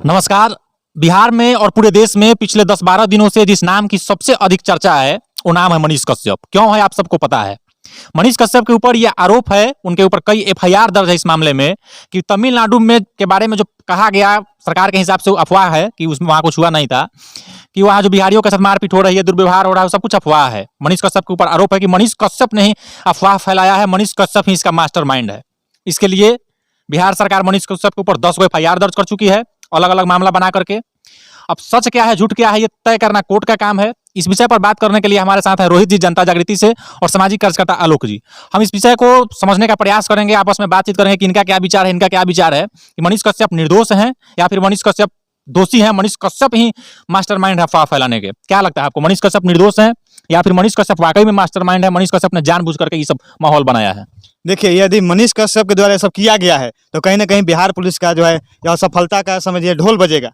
नमस्कार। बिहार में और पूरे देश में पिछले 10-12 दिनों से जिस नाम की सबसे अधिक चर्चा है, वो नाम है मनीष कश्यप। क्यों है आप सबको पता है। मनीष कश्यप के ऊपर ये आरोप है, उनके ऊपर कई एफआईआर दर्ज है इस मामले में कि तमिलनाडु में के बारे में जो कहा गया सरकार के हिसाब से वो अफवाह है कि उसमें वहाँ कुछ हुआ नहीं था, कि वहाँ जो बिहारियों के साथ मारपीट हो रही है, दुर्व्यवहार हो रहा है, सब कुछ अफवाह है। मनीष कश्यप के ऊपर आरोप है कि मनीष कश्यप ने ही अफवाह फैलाया है, मनीष कश्यप ही इसका मास्टरमाइंड है। इसके लिए बिहार सरकार मनीष कश्यप के ऊपर 10 गो एफआईआर दर्ज कर चुकी है, अलग अलग मामला बना करके। अब सच क्या है झूठ क्या है ये तय करना कोर्ट का काम है। इस विषय पर बात करने के लिए हमारे साथ है रोहित जी जनता जागृति से और सामाजिक कार्यकर्ता आलोक जी। हम इस विषय को समझने का प्रयास करेंगे, आपस में बातचीत करेंगे कि इनका क्या विचार है, इनका क्या विचार है कि मनीष कश्यप निर्दोष हैं या फिर मनीष कश्यप दोषी हैं, मनीष कश्यप ही मास्टरमाइंड है अफवाह फैलाने के। क्या लगता है आपको, मनीष कश्यप निर्दोष हैं या फिर मनीष कश्यप वाकई में मास्टरमाइंड है, मनीष कश्यप ने जानबूझ करके ये सब माहौल बनाया है? देखिए, यदि मनीष कश्यप के द्वारा ये सब किया गया है तो कहीं ना कहीं बिहार पुलिस का जो है यह सफलता का समझिए ढोल बजेगा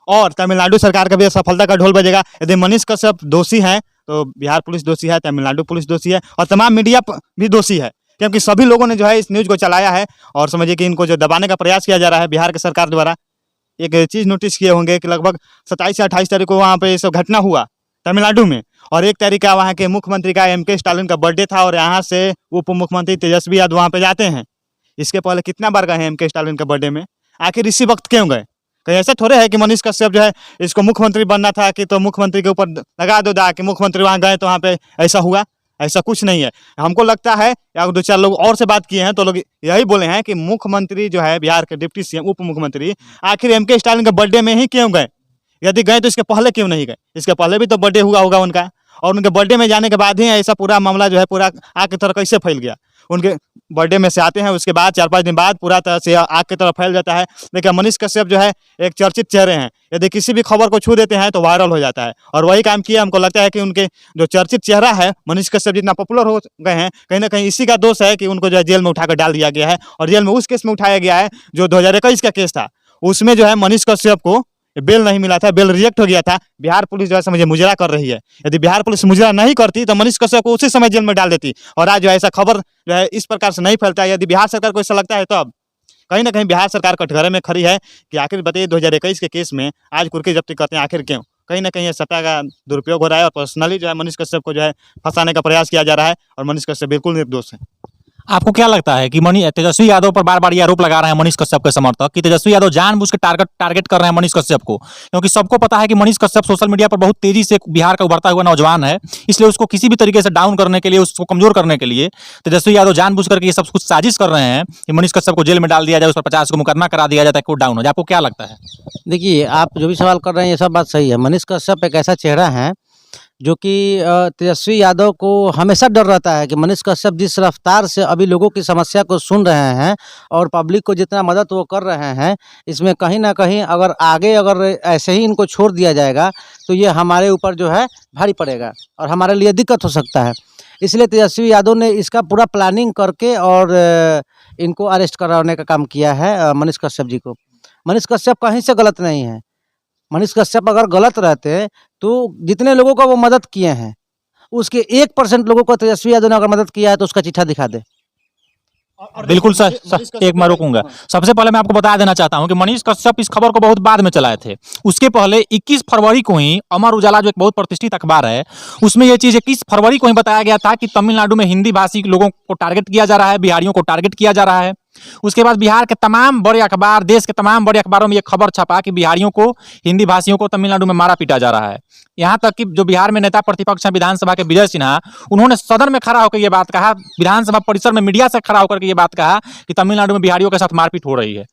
और तमिलनाडु सरकार का भी सफलता का ढोल बजेगा। यदि मनीष कश्यप दोषी हैं तो बिहार पुलिस दोषी है, तमिलनाडु पुलिस दोषी है और तमाम मीडिया भी दोषी है, क्योंकि सभी लोगों ने जो है इस न्यूज़ को चलाया है और समझिए कि इनको जो दबाने का प्रयास किया जा रहा है बिहार की सरकार द्वारा। एक चीज़ नोटिस किए होंगे कि लगभग 27 या 28 तारीख को वहाँ पे ये सब घटना हुआ तमिलनाडु में और 1 तारीख का वहाँ के मुख्यमंत्री का एम के स्टालिन का बर्थडे था और यहाँ से उप मुख्यमंत्री तेजस्वी यादव वहाँ पे जाते हैं। इसके पहले कितना बार गए हैं एम के स्टालिन के बर्थडे में? आखिर इसी वक्त क्यों गए? कहीं ऐसा थोड़े है कि मनीष कश्यप जो है इसको मुख्यमंत्री बनना था कि तो मुख्यमंत्री के ऊपर लगा दो दा कि मुख्यमंत्री वहाँ गए तो वहाँ पे ऐसा हुआ। ऐसा कुछ नहीं है। हमको लगता है या 2-4 लोग और से बात किए हैं तो लोग यही बोले हैं कि मुख्यमंत्री जो है बिहार के डिप्टी सीएम उप मुख्यमंत्री आखिर एम के स्टालिन के बर्थडे में ही क्यों गए? यदि गए तो इसके पहले क्यों नहीं गए? इसके पहले भी तो बर्थडे हुआ होगा उनका और उनके बर्थडे में जाने के बाद ही ऐसा पूरा मामला जो है पूरा आग की तरह कैसे फैल गया? उनके बर्थडे में से आते हैं, उसके बाद 4-5 दिन बाद पूरा तरह से आग की तरह फैल जाता है। देखिए, मनीष कश्यप जो है एक चर्चित चेहरे हैं, यदि किसी भी खबर को छू देते हैं तो वायरल हो जाता है और वही काम किया। हमको लगता है कि उनके जो चर्चित चेहरा है मनीष कश्यप जितना पॉपुलर हो गए हैं, कहीं ना कहीं इसी का दोष है कि उनको जो है जेल में उठाकर डाल दिया गया है और जेल में उस केस में उठाया गया है जो 2021 का केस था। उसमें जो है मनीष कश्यप को बेल नहीं मिला था, बेल रिजेक्ट हो गया था। बिहार पुलिस जो है समझिए मुजरा कर रही है। यदि बिहार पुलिस मुजरा नहीं करती तो मनीष कश्यप को उसी समय जेल में डाल देती और आज जो ऐसा खबर जो है इस प्रकार से नहीं फैलता है। यदि बिहार सरकार को ऐसा लगता है तब कहीं ना कहीं बिहार सरकार कटघरे में खड़ी है कि आखिर बताइए 2021 के केस में आज कुर्की जब्ती करते हैं आखिर क्यों? कहीं ना कहीं ये सत्ता का दुरुपयोग हो रहा है और पर्सनली जो है मनीष कश्यप को जो है फंसाने का प्रयास किया जा रहा है और मनीष कश्यप बिल्कुल निर्दोष है। आपको क्या लगता है कि तेजस्वी यादव पर बार बार ये आरोप लगा रहे हैं मनीष कश्यप के समर्थक कि तेजस्वी यादव जानबूझ के टारगेट कर रहे हैं मनीष कश्यप को, क्योंकि सबको पता है कि मनीष कश्यप सोशल मीडिया पर बहुत तेजी से बिहार का उभरता हुआ नौजवान है, इसलिए उसको किसी भी तरीके से डाउन करने के लिए, उसको कमजोर करने के लिए तेजस्वी यादव जानबूझ करके ये सब कुछ साजिश कर रहे हैं कि मनीष कश्यप को जेल में डाल दिया जाए, उस पर 50 को मुकदमा करा दिया जाए ताकि वो डाउन हो जाए। आपको क्या लगता है? देखिए, आप जो भी सवाल कर रहे हैं ये सब बात सही है। मनीष कश्यप एक ऐसा चेहरा है जो कि तेजस्वी यादव को हमेशा डर रहता है कि मनीष कश्यप जिस रफ्तार से अभी लोगों की समस्या को सुन रहे हैं और पब्लिक को जितना मदद वो कर रहे हैं, इसमें कहीं ना कहीं अगर ऐसे ही इनको छोड़ दिया जाएगा तो ये हमारे ऊपर जो है भारी पड़ेगा और हमारे लिए दिक्कत हो सकता है। इसलिए तेजस्वी यादव ने इसका पूरा प्लानिंग करके और इनको अरेस्ट कराने का काम किया है मनीष कश्यप जी को। मनीष कश्यप कहीं से गलत नहीं है। मनीष कश्यप अगर गलत रहते तो जितने लोगों को वो मदद किए हैं उसके 1% लोगों को तेजस्वी यादव ने अगर मदद किया है तो उसका चिट्ठा दिखा दे। बिल्कुल सर, एक मैं रोकूंगा। सबसे पहले मैं आपको बता देना चाहता हूं कि मनीष कश्यप इस खबर को बहुत बाद में चलाए थे। उसके पहले 21 फरवरी को ही अमर उजाला जो एक बहुत प्रतिष्ठित अखबार है उसमें यह चीज 21 फरवरी को ही बताया गया था कि तमिलनाडु में हिंदी भाषी लोगों को टारगेट किया जा रहा है, बिहारियों को टारगेट किया जा रहा है। उसके बाद बिहार के तमाम बड़े अखबार, देश के तमाम बड़े अखबारों में यह खबर छपा कि बिहारियों को, हिंदी भाषियों को तमिलनाडु में मारा पीटा जा रहा है। यहाँ तक कि जो बिहार में नेता प्रतिपक्ष हैं विधानसभा के विजय सिन्हा, उन्होंने सदन में खड़ा होकर यह बात कहा, विधानसभा परिसर में मीडिया से खड़ा होकर के ये बात कहा कि तमिलनाडु में बिहारियों के साथ मारपीट हो रही है।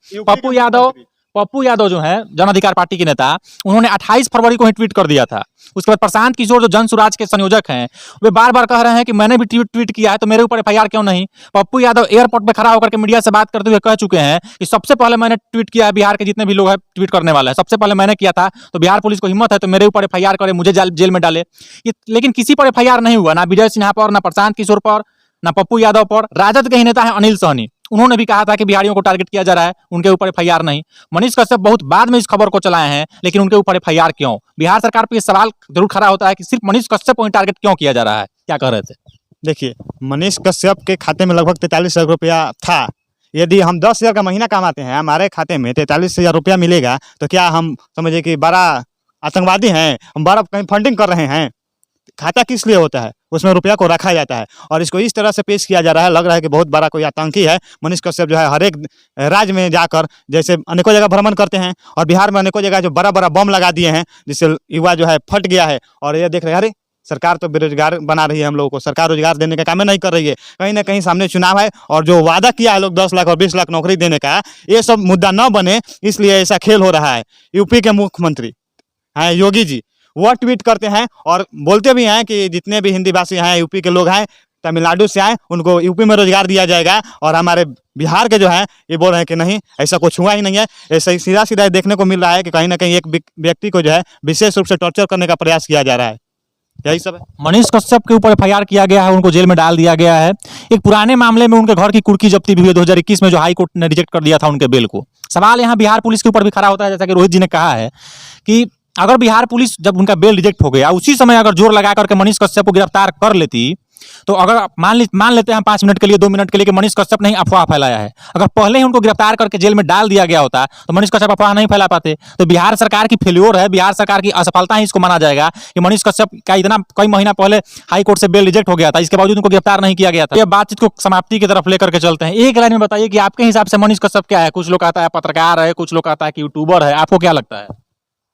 पप्पू यादव जो है जन अधिकार पार्टी के नेता, उन्होंने 28 फरवरी को ही ट्वीट कर दिया था। उसके बाद प्रशांत किशोर जो जन सुराज के संयोजक हैं वे बार बार कह रहे हैं कि मैंने भी ट्वीट किया है तो मेरे ऊपर एफआईआर क्यों नहीं। पप्पू यादव एयरपोर्ट पे खड़ा होकर के मीडिया से बात करते हुए कह चुके हैं कि सबसे पहले मैंने ट्वीट किया है, बिहार के जितने भी लोग हैं ट्वीट करने वाले हैं सबसे पहले मैंने किया था, तो बिहार पुलिस को हिम्मत है तो मेरे ऊपर एफआईआर करे, मुझे जेल में डाले। लेकिन किसी पर एफआईआर नहीं हुआ, ना विजय सिन्हा पर, ना प्रशांत किशोर पर, ना पप्पू यादव पर। राजद के ही नेता है अनिल सहनी, उन्होंने भी कहा था कि बिहारियों को टारगेट किया जा रहा है, उनके ऊपर एफआईआर नहीं। मनीष कश्यप बहुत बाद में इस खबर को चलाए हैं, लेकिन उनके ऊपर एफआईआर क्यों? बिहार सरकार पर यह सवाल जरूर खड़ा होता है कि सिर्फ मनीष कश्यप को टारगेट क्यों किया जा रहा है। क्या कह रहे थे? देखिए, मनीष कश्यप के खाते में लगभग 43 लाख रुपया था। यदि हम 10,000 का महीना कमाते हैं, हमारे खाते में 43,000 रुपया मिलेगा, तो क्या हम समझिए कि बड़ा आतंकवादी हैं, हम बड़ा कहीं फंडिंग कर रहे हैं? खाता किस लिए होता है? उसमें रुपया को रखा जाता है और इसको इस तरह से पेश किया जा रहा है, लग रहा है कि बहुत बड़ा कोई आतंकी है। मनीष कश्यप जो है हर एक राज्य में जाकर जैसे अनेकों जगह भ्रमण करते हैं और बिहार में अनेकों जगह जो बड़ा-बड़ा बम लगा दिए हैं, जिससे युवा जो है फट गया है और ये देख रहे हैं, अरे! सरकार तो बेरोजगार बना रही है हम लोगों को, सरकार रोजगार देने का काम नहीं कर रही है। कहीं न कहीं सामने चुनाव है और जो वादा किया है लोग 10 लाख और 20 लाख नौकरी देने का, ये सब मुद्दा न बने, इसलिए ऐसा खेल हो रहा है। यूपी के मुख्यमंत्री हैं योगी जी, वो ट्वीट करते हैं और बोलते भी हैं कि जितने भी हिंदी भाषी हैं, यूपी के लोग हैं, तमिलनाडु से आए, उनको यूपी में रोजगार दिया जाएगा और हमारे बिहार के जो हैं, ये बोल रहे हैं कि नहीं, ऐसा कुछ हुआ ही नहीं है। ऐसा ही सीधा-सीधा देखने को मिल रहा है कि कहीं न कहीं एक व्यक्ति को जो है विशेष रूप से टॉर्चर करने का प्रयास किया जा रहा है। यही सब है। मनीष कश्यप के ऊपर एफआईआर किया गया है, उनको जेल में डाल दिया गया है। एक पुराने मामले में उनके घर की कुर्की जब्ती भी हुई है 2021 में, जो हाई कोर्ट ने रिजेक्ट कर दिया था उनके बेल को। सवाल यहाँ बिहार पुलिस के ऊपर भी खड़ा होता है, जैसा कि रोहित जी ने कहा है कि अगर बिहार पुलिस जब उनका बेल रिजेक्ट हो गया, उसी समय अगर जोर लगा करके मनीष कश्यप को गिरफ्तार कर लेती, तो अगर मान लेते हैं 5 मिनट के लिए, 2 मिनट के लिए कि मनीष कश्यप ने अफवाह फैलाया है, अगर पहले ही उनको गिरफ्तार करके जेल में डाल दिया गया होता तो मनीष कश्यप अफवाह नहीं फैला पाते। तो बिहार सरकार की फेल्योर है, बिहार सरकार की असफलता ही इसको माना जाएगा कि मनीष कश्यप का इतना कई महीना पहले हाई कोर्ट से बेल रिजेक्ट हो गया था, इसके बावजूद उनको गिरफ्तार नहीं किया गया था। ये बातचीत को समाप्ति की तरफ लेकर के चलते हैं। एक लाइन में बताइए कि आपके हिसाब से मनीष कश्यप क्या है? कुछ लोग कहता है पत्रकार है, कुछ लोग कहता है कि यूट्यूबर है, आपको क्या लगता है?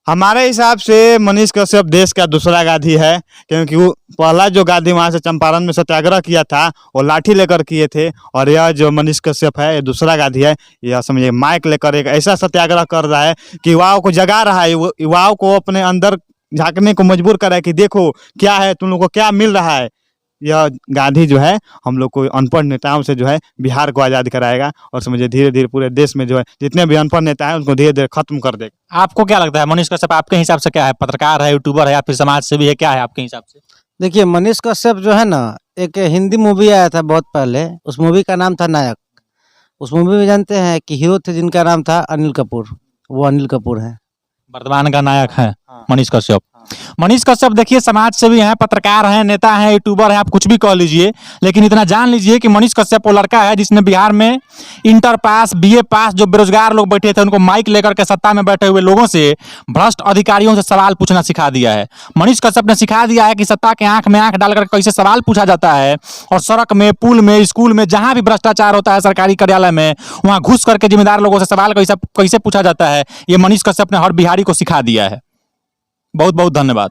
हमारे हिसाब से मनीष कश्यप देश का दूसरा गांधी है, क्योंकि वो पहला जो गांधी वहाँ से चंपारण में सत्याग्रह किया था, वो लाठी लेकर किए थे और यह जो मनीष कश्यप है, ये दूसरा गांधी है। यह समझिए माइक लेकर एक ऐसा सत्याग्रह कर रहा है कि युवाओं को जगा रहा है, युवाओं को अपने अंदर झांकने को मजबूर कर रहा है कि देखो क्या है, तुम लोग को क्या मिल रहा है। यह गांधी जो है हम लोग को अनपढ़ नेताओं से जो है बिहार को आज़ाद कराएगा और समझिए धीरे-धीरे पूरे देश में जो है जितने भी अनपढ़ नेता हैं उनको धीरे-धीरे खत्म कर देगा। आपको क्या लगता है मनीष कश्यप आपके हिसाब से क्या है? पत्रकार है, यूट्यूबर है या फिर समाज सेवी है, क्या है आपके हिसाब से? देखिए, मनीष कश्यप जो है ना, एक हिंदी मूवी आया था बहुत पहले, उस मूवी का नाम था नायक। उस मूवी में जानते हैं कि हीरो थे जिनका नाम था अनिल कपूर, वो अनिल कपूर हैं। वर्तमान का नायक है हाँ। मनीष कश्यप। मनीष कश्यप देखिए समाज सेवी हैं, पत्रकार हैं, नेता हैं, यूट्यूबर हैं, आप कुछ भी कह लीजिए, लेकिन इतना जान लीजिए कि मनीष कश्यप वो लड़का है जिसने बिहार में इंटर पास, बीए पास जो बेरोजगार लोग बैठे थे उनको माइक लेकर के सत्ता में बैठे हुए लोगों से, भ्रष्ट अधिकारियों से सवाल पूछना सिखा दिया है। मनीष कश्यप ने सिखा दिया है कि सत्ता के आंख में आंख डालकर कैसे सवाल पूछा जाता है और सड़क में, पुल में, स्कूल में, जहां भी भ्रष्टाचार होता है सरकारी कार्यालय में, वहां घुस करके जिम्मेदार लोगों से सवाल कैसे पूछा जाता है, ये मनीष कश्यप ने हर बिहारी को सिखा दिया है। बहुत बहुत धन्यवाद।